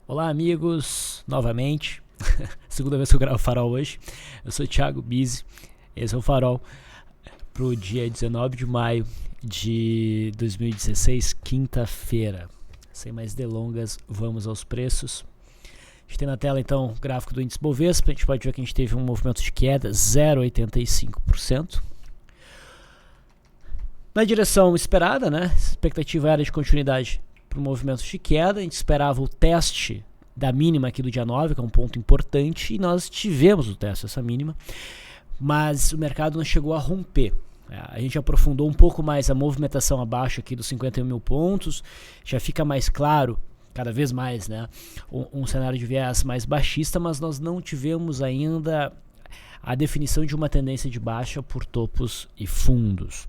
Olá, amigos, novamente. Segunda vez que eu gravo o Farol hoje. Eu sou o Thiago Bizzi. Esse é o Farol para o dia 19 de maio de 2016, quinta-feira. Sem mais delongas, vamos aos preços. A gente tem na tela então o gráfico do índice Bovespa. A gente pode ver que a gente teve um movimento de queda 0,85%. Na direção esperada, né? A expectativa era de continuidade para o movimento de queda. A gente esperava o teste da mínima aqui do dia 9, que é um ponto importante, e nós tivemos o teste dessa mínima, mas o mercado não chegou a romper. A gente aprofundou um pouco mais a movimentação abaixo aqui dos 51 mil pontos, já fica mais claro, cada vez mais, né, um cenário de viés mais baixista, mas nós não tivemos ainda a definição de uma tendência de baixa por topos e fundos.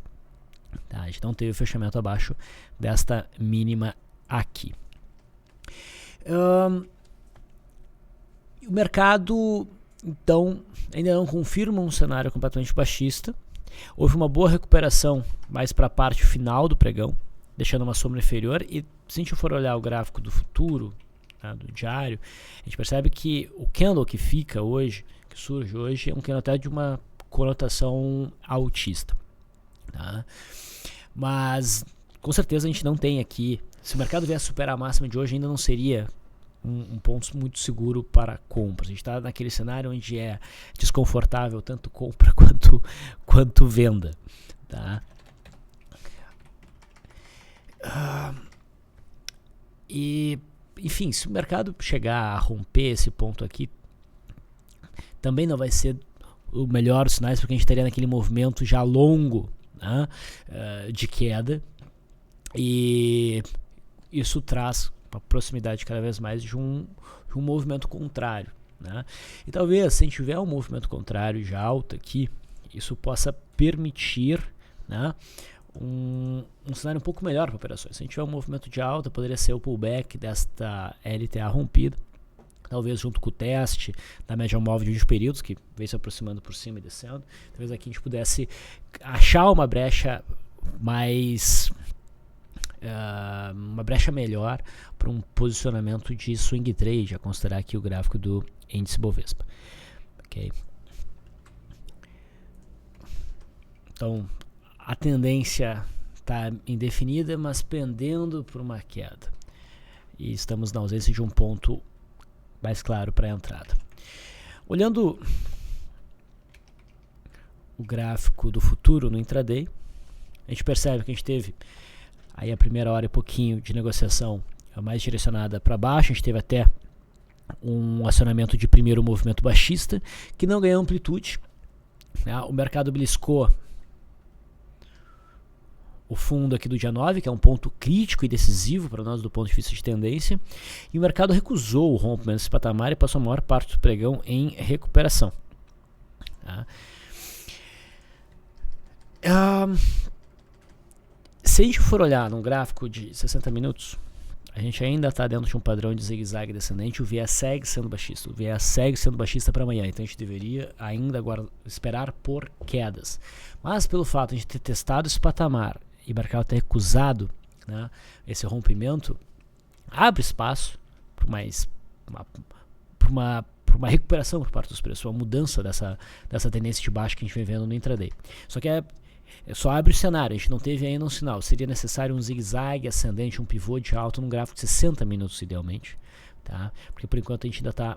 Tá, a gente não teve o fechamento abaixo desta mínima aqui. O mercado, então, ainda não confirma um cenário completamente baixista. Houve uma boa recuperação mais para a parte final do pregão, deixando uma sombra inferior. E se a gente for olhar o gráfico do futuro, tá, do diário, a gente percebe que o candle que fica hoje, que surge hoje, é um candle até de uma conotação altista. Tá? Mas com certeza a gente não tem aqui, se o mercado vier superar a máxima de hoje, ainda não seria um ponto muito seguro para compras. A gente está naquele cenário onde é desconfortável tanto compra quanto venda. Tá? E enfim, se o mercado chegar a romper esse ponto aqui, também não vai ser o melhor dos sinais, porque a gente estaria naquele movimento já longo, né, de queda, e isso traz uma proximidade cada vez mais de um movimento contrário, né? E talvez, se a gente tiver um movimento contrário de alta aqui, isso possa permitir, né, um cenário um pouco melhor para operações. Se a gente tiver um movimento de alta, poderia ser o pullback desta LTA rompida, talvez junto com o teste da média móvel de 20 períodos, que vem se aproximando por cima e descendo. Talvez aqui a gente pudesse achar uma brecha mais... uma brecha melhor para um posicionamento de swing trade, a considerar aqui o gráfico do índice Bovespa. Okay. Então, a tendência está indefinida, mas pendendo por uma queda. E estamos na ausência de um ponto mais claro para a entrada. Olhando o gráfico do futuro no intraday, a gente percebe que a gente teve aí a primeira hora e pouquinho de negociação mais direcionada para baixo. A gente teve até um acionamento de primeiro movimento baixista que não ganhou amplitude, né? O mercado beliscou o fundo aqui do dia 9, que é um ponto crítico e decisivo para nós do ponto de vista de tendência, e o mercado recusou o rompimento desse patamar e passou a maior parte do pregão em recuperação. Tá? Se a gente for olhar num gráfico de 60 minutos, a gente ainda está dentro de um padrão de zigue-zague descendente. O viés segue sendo baixista, o viés segue sendo baixista para amanhã, então a gente deveria ainda agora esperar por quedas. Mas pelo fato de a gente ter testado esse patamar e o mercado ter recusado, né, esse rompimento, abre espaço para uma recuperação por parte dos preços, uma mudança dessa tendência de baixo que a gente vem vendo no intraday. Só que só abre o cenário, a gente não teve ainda um sinal. Seria necessário um zigue-zague ascendente, um pivô de alta num gráfico de 60 minutos idealmente, tá? Porque por enquanto a gente ainda está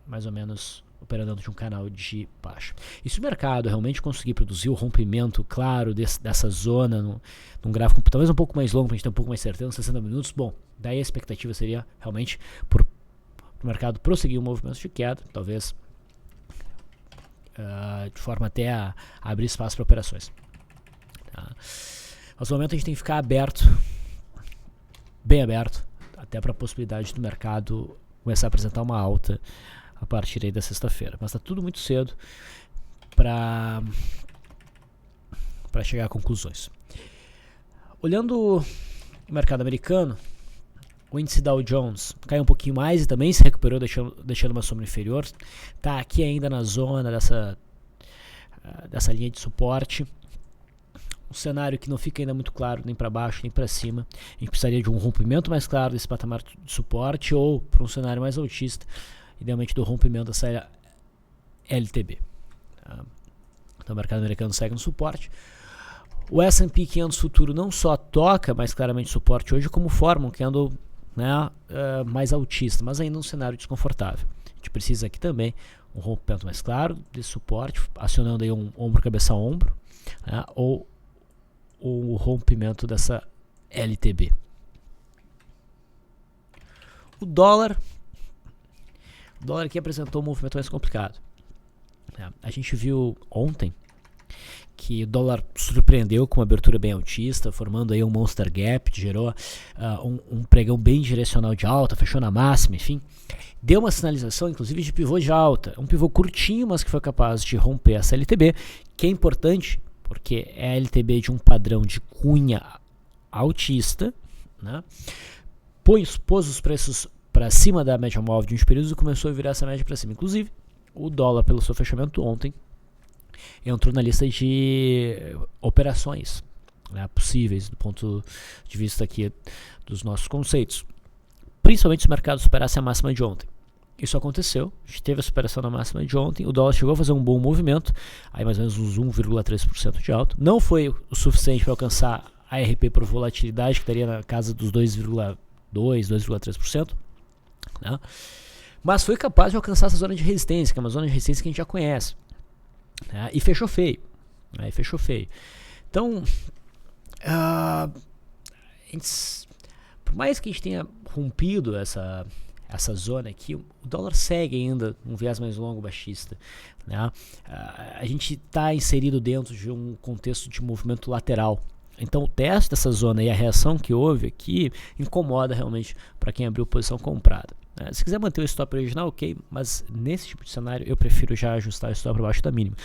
mais ou menos operando dentro de um canal de baixa. E se o mercado realmente conseguir produzir o rompimento claro dessa zona num gráfico talvez um pouco mais longo, para a gente ter um pouco mais certeza, 60 minutos, bom, daí a expectativa seria realmente por o mercado prosseguir o movimento de queda, talvez de forma até a abrir espaço para operações. Tá? Mas no momento a gente tem que ficar aberto, bem aberto, até para a possibilidade do mercado começar a apresentar uma alta a partir aí da sexta-feira. Mas está tudo muito cedo para chegar a conclusões. Olhando o mercado americano, o índice Dow Jones caiu um pouquinho mais e também se recuperou, deixando uma sombra inferior. Está aqui ainda na zona dessa linha de suporte. um cenário que não fica ainda muito claro nem para baixo nem para cima. A gente precisaria de um rompimento mais claro desse patamar de suporte, ou para um cenário mais altista, idealmente do rompimento dessa LTB. Então o mercado americano segue no suporte. O S&P 500 futuro não só toca mais claramente suporte hoje, como forma um candle, né, mais altista, mas ainda um cenário desconfortável. A gente precisa aqui também um rompimento mais claro desse suporte, acionando aí um ombro cabeça a ombro, né, ou o rompimento dessa LTB. O dólar aqui apresentou um movimento mais complicado. A gente viu ontem que o dólar surpreendeu com uma abertura bem altista, formando aí um monster gap, gerou um pregão bem direcional de alta, fechou na máxima, enfim. Deu uma sinalização, inclusive, de pivô de alta. Um pivô curtinho, mas que foi capaz de romper essa LTB, que é importante, porque é a LTB de um padrão de cunha altista, né? Pôs os preços para cima da média móvel de uns períodos e começou a virar essa média para cima. Inclusive, o dólar, pelo seu fechamento ontem, entrou na lista de operações, né, possíveis do ponto de vista aqui dos nossos conceitos. Principalmente se o mercado superasse a máxima de ontem. Isso aconteceu, a gente teve a superação da máxima de ontem, o dólar chegou a fazer um bom movimento, aí mais ou menos uns 1,3% de alta. Não foi o suficiente para alcançar a RP por volatilidade, que estaria na casa dos 2,2%, 2,3%. Né? Mas foi capaz de alcançar essa zona de resistência, que é uma zona de resistência que a gente já conhece. Né? E fechou feio. Então, por mais que a gente tenha rompido essa zona aqui, o dólar segue ainda um viés mais longo baixista. Né? A gente está inserido dentro de um contexto de movimento lateral. Então o teste dessa zona e a reação que houve aqui incomoda realmente para quem abriu posição comprada. Se quiser manter o stop original, ok, mas nesse tipo de cenário eu prefiro já ajustar o stop para baixo da mínima.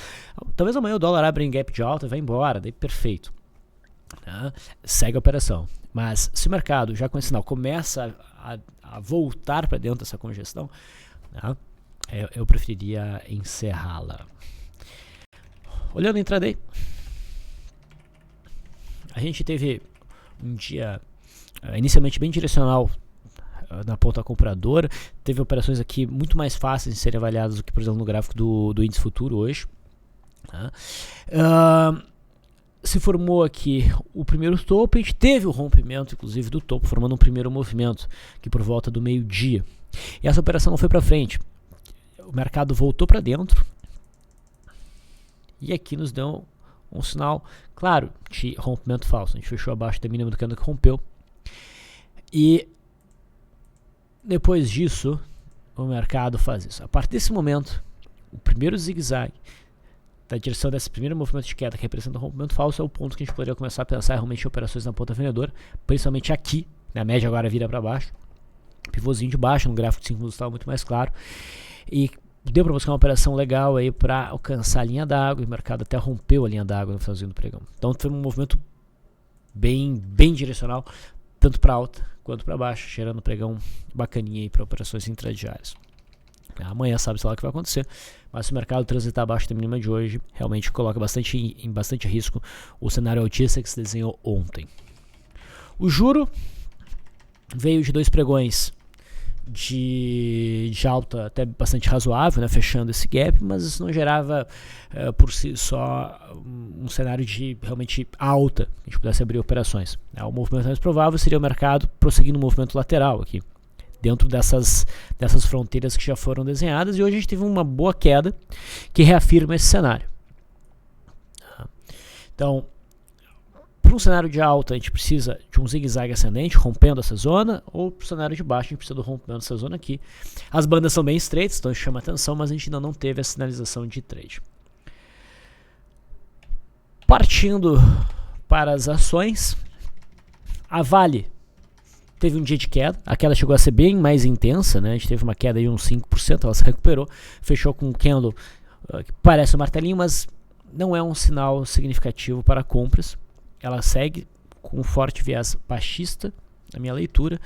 Talvez amanhã o dólar abra em gap de alta e vai embora, daí perfeito. Segue a operação. Mas se o mercado já com esse sinal começa a voltar para dentro dessa congestão, eu preferiria encerrá-la. Olhando o intraday, a gente teve um dia inicialmente bem direcional na ponta compradora, teve operações aqui muito mais fáceis de serem avaliadas do que, por exemplo, no gráfico do índice futuro hoje. Se formou aqui o primeiro topo, a gente teve o rompimento, inclusive, do topo, formando um primeiro movimento, que por volta do meio-dia. E essa operação não foi para frente. O mercado voltou para dentro e aqui nos deu um sinal, claro, de rompimento falso. A gente fechou abaixo da mínima do candle que rompeu. E depois disso, o mercado faz isso. A partir desse momento, o primeiro zigue-zague da direção desse primeiro movimento de queda que representa um rompimento falso é o ponto que a gente poderia começar a pensar realmente em operações na ponta vendedora, principalmente aqui, na média agora vira para baixo, pivôzinho de baixo, no gráfico de 5 minutos estava muito mais claro, e deu para buscar uma operação legal aí para alcançar a linha d'água, e o mercado até rompeu a linha d'água no finalzinho do pregão. Então foi um movimento bem direcional, tanto para alta quanto para baixo, gerando pregão bacaninha aí para operações intradiárias. Amanhã sabe-se lá o que vai acontecer, mas se o mercado transitar abaixo da mínima de hoje, realmente coloca em bastante risco o cenário altista que se desenhou ontem. O juro veio de 2 pregões de alta até bastante razoável, né, fechando esse gap, mas isso não gerava por si só um cenário de realmente alta, que a gente pudesse abrir operações. O movimento mais provável seria o mercado prosseguindo um movimento lateral aqui, dentro dessas fronteiras que já foram desenhadas, e hoje a gente teve uma boa queda que reafirma esse cenário. Então, para um cenário de alta, a gente precisa de um zigue-zague ascendente, rompendo essa zona, ou para o cenário de baixo, a gente precisa do rompimento dessa zona aqui. As bandas são bem estreitas, então isso chama atenção, mas a gente ainda não teve a sinalização de trade. Partindo para as ações, a Vale teve um dia de queda, a queda chegou a ser bem mais intensa, né? A gente teve uma queda de uns 5%, ela se recuperou, fechou com um candle que parece um martelinho, mas não é um sinal significativo para compras. Ela segue com um forte viés baixista, na minha leitura.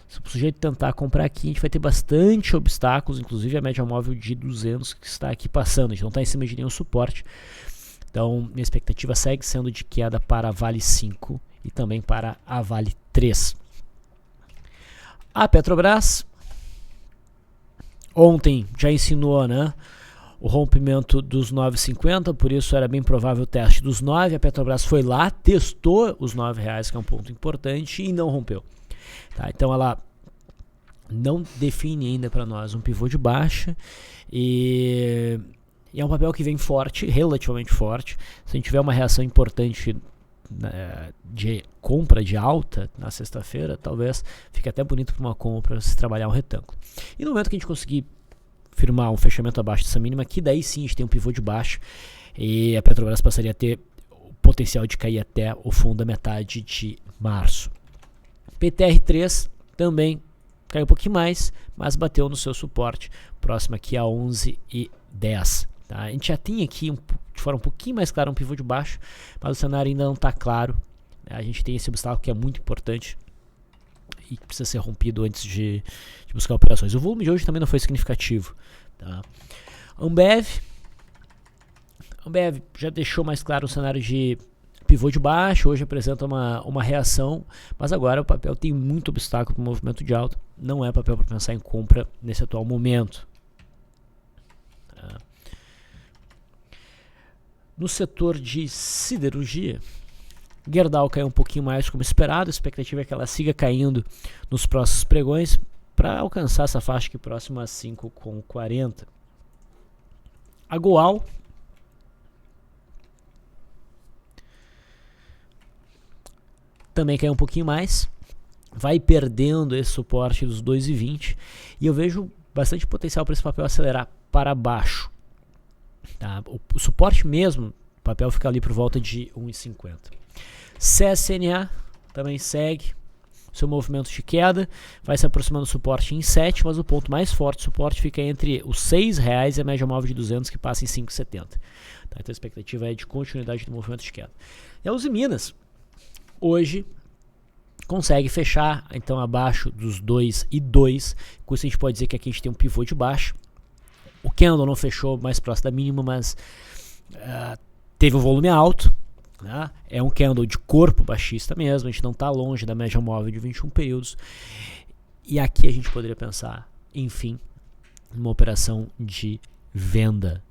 Se o sujeito tentar comprar aqui, a gente vai ter bastante obstáculos, inclusive a média móvel de 200 que está aqui passando, a gente não está em cima de nenhum suporte. Então, minha expectativa segue sendo de queda para a Vale 5 e também para a Vale 3. A Petrobras ontem já ensinou, né, o rompimento dos 9,50, por isso era bem provável o teste dos 9. A Petrobras foi lá, testou os R$9, que é um ponto importante, e não rompeu. Tá, então ela não define ainda para nós um pivô de baixa e é um papel que vem forte, relativamente forte. Se a gente tiver uma reação importante de compra de alta na sexta-feira, talvez fique até bonito para uma compra se trabalhar um retângulo. E no momento que a gente conseguir firmar um fechamento abaixo dessa mínima, que daí sim a gente tem um pivô de baixo e a Petrobras passaria a ter o potencial de cair até o fundo da metade de março. PTR3 também caiu um pouquinho mais, mas bateu no seu suporte, próximo aqui a 11,10. Tá? A gente já tem aqui, de forma um pouquinho mais clara, um pivô de baixo, mas o cenário ainda não está claro. A gente tem esse obstáculo que é muito importante e que precisa ser rompido antes de buscar operações. O volume de hoje também não foi significativo. Tá? Ambev já deixou mais claro o cenário de pivô de baixo, hoje apresenta uma reação, mas agora o papel tem muito obstáculo para o movimento de alta, não é papel para pensar em compra nesse atual momento. Tá? No setor de siderurgia, Gerdau caiu um pouquinho mais como esperado, a expectativa é que ela siga caindo nos próximos pregões para alcançar essa faixa aqui próxima a 5,40. A Goal também caiu um pouquinho mais, vai perdendo esse suporte dos 2,20 e eu vejo bastante potencial para esse papel acelerar para baixo. Tá? O suporte mesmo, o papel fica ali por volta de 1,50. CSNA também segue seu movimento de queda, vai se aproximando do suporte em 7, mas o ponto mais forte do suporte fica entre os R$6 e a média móvel de 200 que passa em 5,70. Tá? Então a expectativa é de continuidade do movimento de queda. E a Uzi Minas hoje consegue fechar então abaixo dos 2,2, com isso a gente pode dizer que aqui a gente tem um pivô de baixo. O candle não fechou mais próximo da mínima, mas teve um volume alto. Né? É um candle de corpo baixista mesmo, a gente não está longe da média móvel de 21 períodos. E aqui a gente poderia pensar, enfim, numa operação de venda,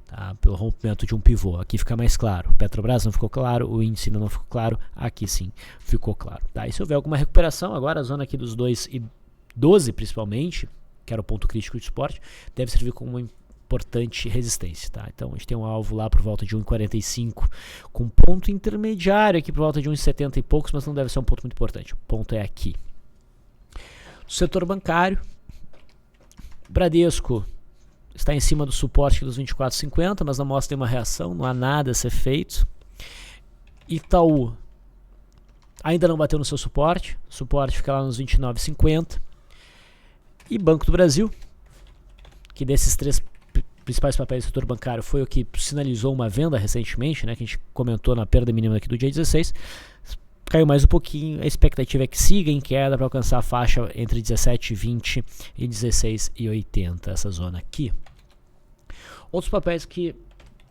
tá? Pelo rompimento de um pivô. Aqui fica mais claro. Petrobras não ficou claro, o índice ainda não ficou claro, aqui sim ficou claro. Tá? E se houver alguma recuperação, agora a zona aqui dos 2,12 principalmente, que era o ponto crítico de suporte, deve servir como uma importante resistência. Tá? Então a gente tem um alvo lá por volta de 1,45, com ponto intermediário aqui por volta de 1,70 e poucos, mas não deve ser um ponto muito importante. O ponto é aqui. No setor bancário, Bradesco está em cima do suporte dos 24,50, mas não mostra nenhuma reação, não há nada a ser feito. Itaú ainda não bateu no seu suporte, o suporte fica lá nos 29,50. E Banco do Brasil, que desses três principais papéis do setor bancário foi o que sinalizou uma venda recentemente, né, que a gente comentou na perda mínima aqui do dia 16, caiu mais um pouquinho, a expectativa é que siga em queda para alcançar a faixa entre 17,20 e 16,80, essa zona aqui. Outros papéis que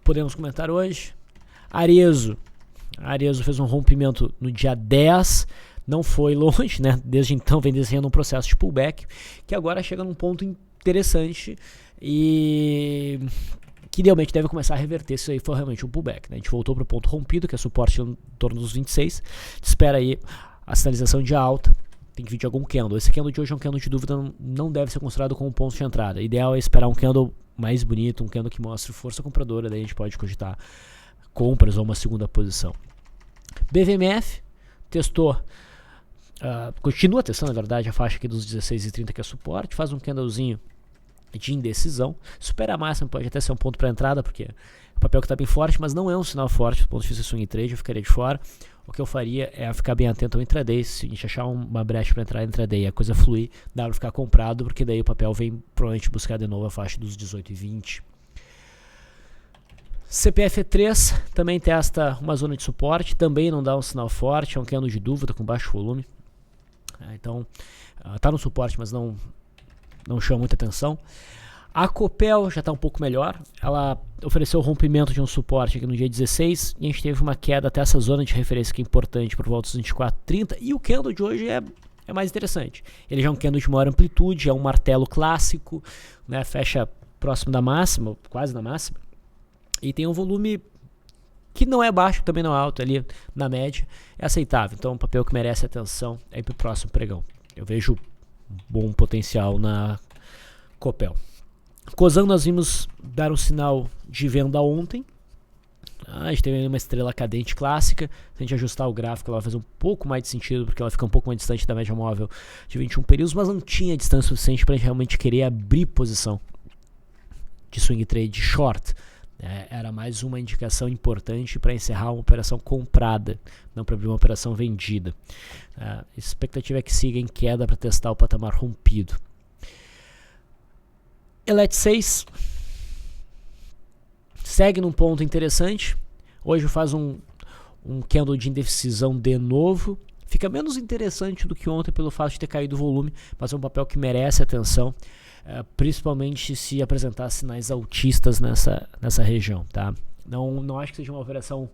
podemos comentar hoje, Arezzo fez um rompimento no dia 10, não foi longe, né? Desde então vem desenhando um processo de pullback, que agora chega num ponto interessante e que realmente deve começar a reverter se isso aí for realmente um pullback. Né? A gente voltou para o ponto rompido, que é suporte em torno dos 26, espera aí a sinalização de alta, tem que vir de algum candle. Esse candle de hoje é um candle de dúvida, não deve ser considerado como um ponto de entrada. O ideal é esperar um candle mais bonito, um candle que mostre força compradora, daí a gente pode cogitar compras ou uma segunda posição. BVMF testou, continua testando na verdade a faixa aqui dos 16,30 que é suporte, faz um candlezinho de indecisão, supera a máxima, pode até ser um ponto para entrada, porque o papel que está bem forte, mas não é um sinal forte do ponto de vista swing trade, eu ficaria de fora. O que eu faria é ficar bem atento ao intraday, se a gente achar uma brecha para entrar intraday e a coisa fluir, dá para ficar comprado, porque daí o papel vem provavelmente buscar de novo a faixa dos 18,20. CPF3 também testa uma zona de suporte, também não dá um sinal forte, é um candle de dúvida com baixo volume, então está no suporte, mas não chama muita atenção. A Copel já está um pouco melhor, ela ofereceu o rompimento de um suporte aqui no dia 16 e a gente teve uma queda até essa zona de referência que é importante por volta dos 24,30 e o candle de hoje é mais interessante. Ele já é um candle de maior amplitude, é um martelo clássico, né, fecha próximo da máxima, quase na máxima, e tem um volume que não é baixo, também não é alto, ali na média, é aceitável. Então, um papel que merece atenção aí para o próximo pregão. Eu vejo bom potencial na Copel. Cosan nós vimos dar um sinal de venda ontem. A gente teve uma estrela cadente clássica. Se a gente ajustar o gráfico, ela vai fazer um pouco mais de sentido, porque ela fica um pouco mais distante da média móvel de 21 períodos, mas não tinha distância suficiente para a gente realmente querer abrir posição de swing trade short. Era mais uma indicação importante para encerrar uma operação comprada, não para abrir uma operação vendida. A expectativa é que siga em queda para testar o patamar rompido. Elet 6 segue num ponto interessante. Hoje faz um candle de indecisão de novo. Fica menos interessante do que ontem pelo fato de ter caído o volume, mas é um papel que merece atenção. Principalmente se apresentar sinais altistas nessa região, tá? Não acho que seja uma operação,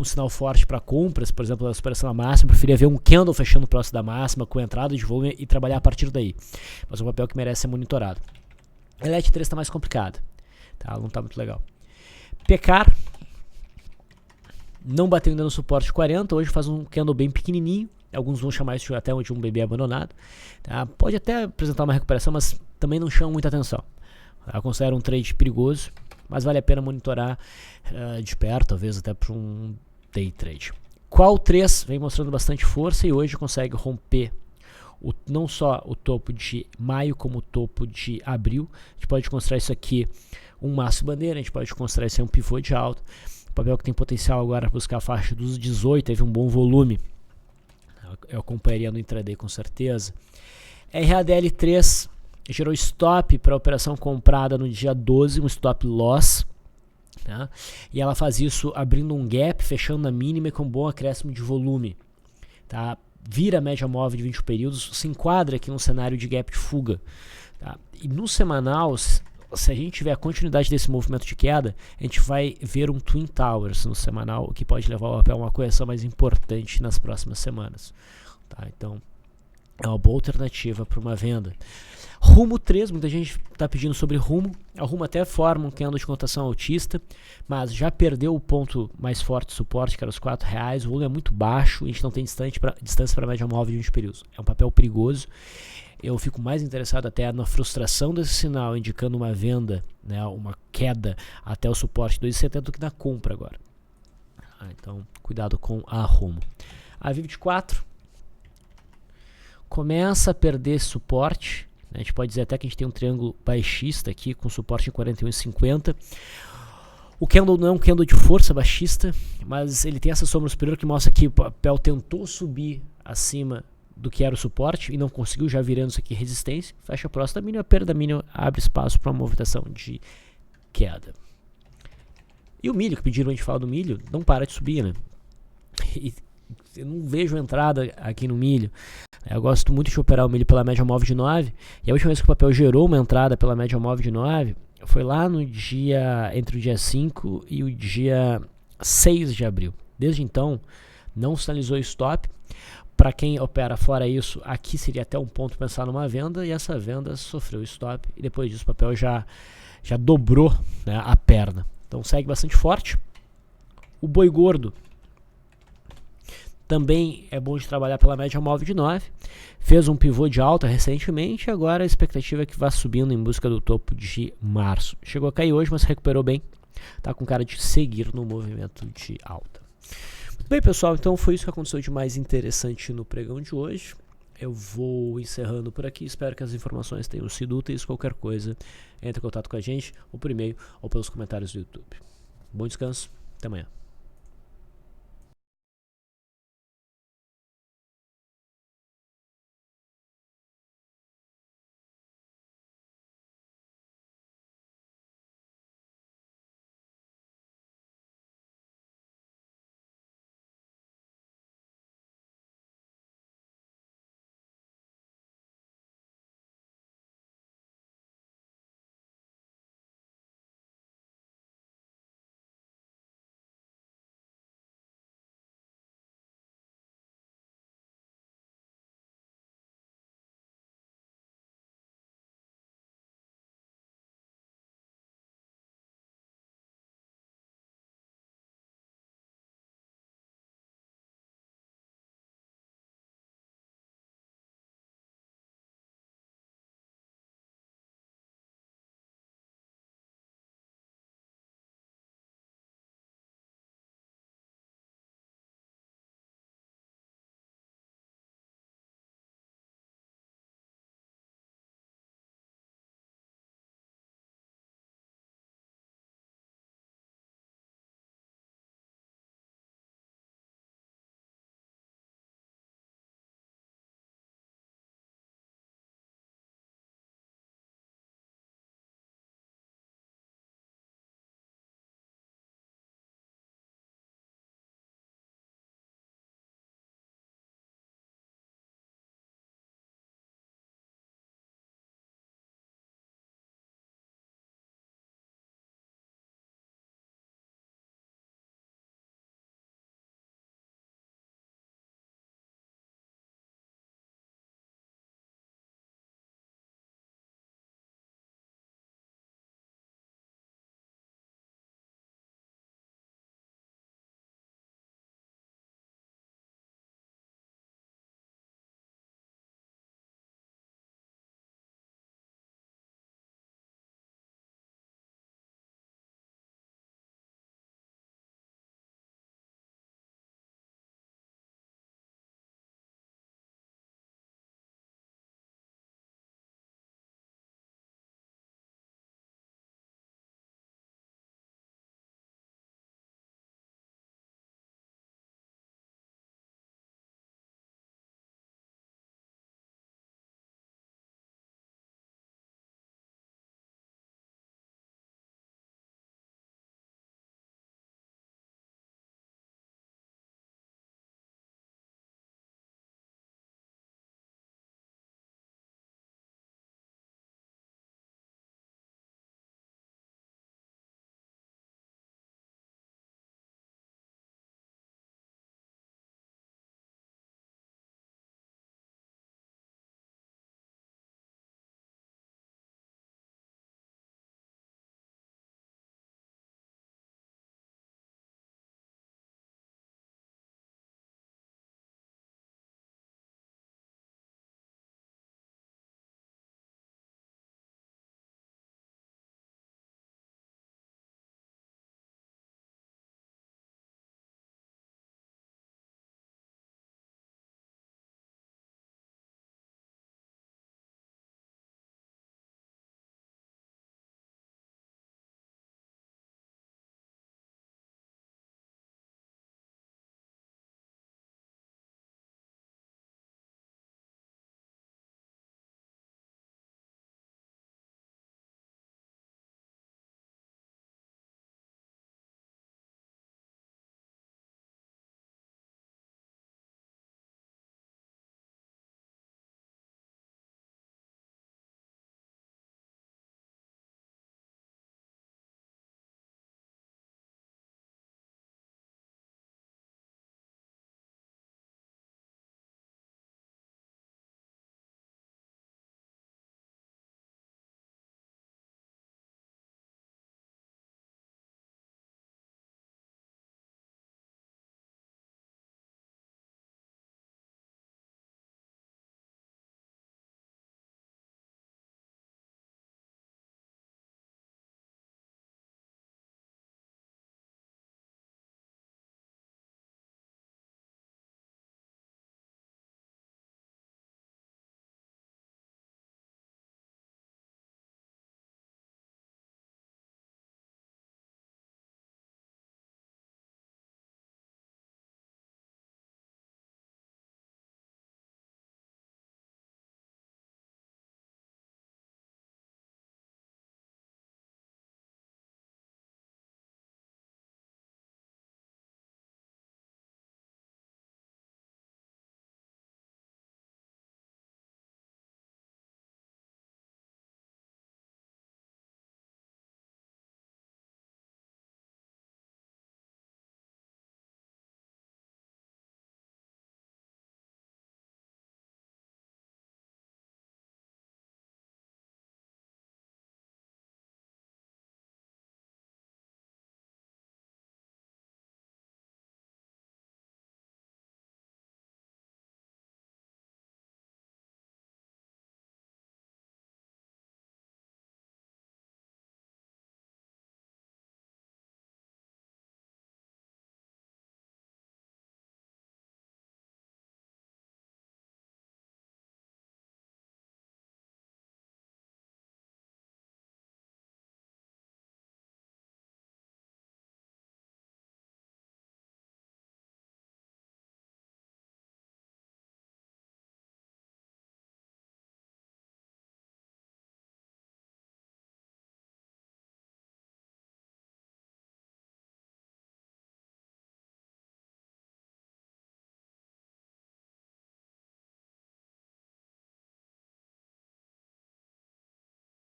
um sinal forte para compras, por exemplo, a superação da máxima. Eu preferia ver um candle fechando próximo da máxima, com entrada de volume e trabalhar a partir daí. Mas é um papel que merece ser monitorado. A Elet 3 está mais complicada, tá? Não está muito legal. Pecar não bateu ainda no suporte 40, hoje faz um candle bem pequenininho. Alguns vão chamar isso até de um bebê abandonado. Tá? Pode até apresentar uma recuperação, mas também não chama muita atenção. Eu considero um trade perigoso, mas vale a pena monitorar de perto, talvez até para um day trade. Qual 3 vem mostrando bastante força e hoje consegue romper não só o topo de maio, como o topo de abril. A gente pode considerar isso aqui um maço bandeira, a gente pode considerar isso um pivô de alta. O papel que tem potencial agora para buscar a faixa dos 18, teve um bom volume. Eu acompanharia no intraday com certeza. RADL3 gerou stop para a operação comprada no dia 12, um stop loss. Tá? E ela faz isso abrindo um gap, fechando na mínima e com bom acréscimo de volume. Tá? Vira a média móvel de 20 períodos, se enquadra aqui num cenário de gap de fuga. Tá? E no semanal, se a gente tiver a continuidade desse movimento de queda, a gente vai ver um Twin Towers no semanal, que pode levar o papel a uma correção mais importante nas próximas semanas. Tá? Então, é uma boa alternativa para uma venda. Rumo 3, muita gente está pedindo sobre Rumo. A Rumo até forma um candle de cotação altista, mas já perdeu o ponto mais forte de suporte, que era os R$4. O volume é muito baixo, a gente não tem distância para a média móvel de 20 períodos. É um papel perigoso. Eu fico mais interessado até na frustração desse sinal, indicando uma venda, né, uma queda até o suporte 2,70 do que na compra agora. Então, cuidado com a Rumo. A V24 começa a perder esse suporte. A gente pode dizer até que a gente tem um triângulo baixista aqui com suporte em 41,50. O candle não é um candle de força baixista, mas ele tem essa sombra superior que mostra que o papel tentou subir acima do que era o suporte e não conseguiu, já virando isso aqui resistência. Fecha próximo da mínima, perda mínima, abre espaço para uma movimentação de queda. E o milho, que pediram a gente falar do milho, não para de subir, né? E eu não vejo entrada aqui no milho. Eu gosto muito de operar o milho pela média móvel de 9. E a última vez que o papel gerou uma entrada pela média móvel de 9 foi lá no dia, entre o dia 5 e o dia 6 de abril. Desde então, não sinalizou stop. Para quem opera fora isso, aqui seria até um ponto pensar numa venda. E essa venda sofreu stop. E depois disso o papel já dobrou, né, a perna. Então segue bastante forte. O boi gordo também é bom de trabalhar pela média móvel de 9. Fez um pivô de alta recentemente. Agora a expectativa é que vá subindo em busca do topo de março. Chegou a cair hoje, mas recuperou bem. Está com cara de seguir no movimento de alta. Bem, pessoal, então foi isso que aconteceu de mais interessante no pregão de hoje. Eu vou encerrando por aqui. Espero que as informações tenham sido úteis. Qualquer coisa, entre em contato com a gente, ou por e-mail, ou pelos comentários do YouTube. Bom descanso. Até amanhã.